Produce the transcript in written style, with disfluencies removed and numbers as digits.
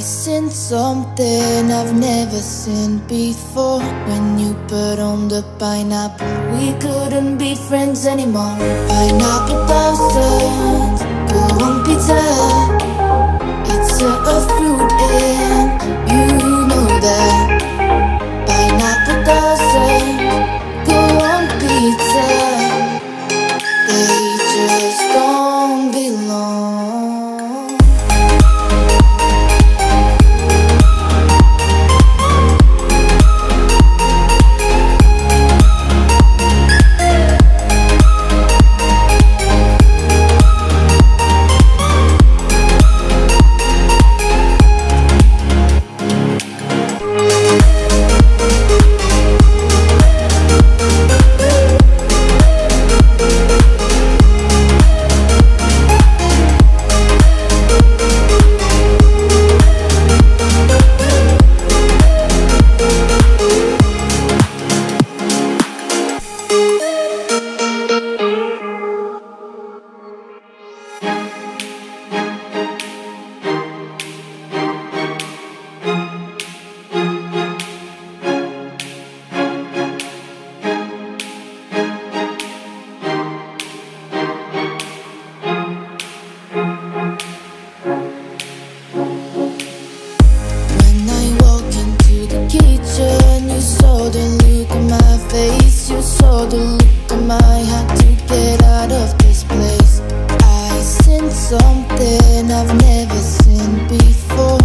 seen something I've never seen before. When you put on the pineapple, we couldn't be friends anymore. Pineapple doesn't go on pizza. It's a fruit and you know that. Pineapple doesn't go on pizza. They just don't belong. Something I've never seen before.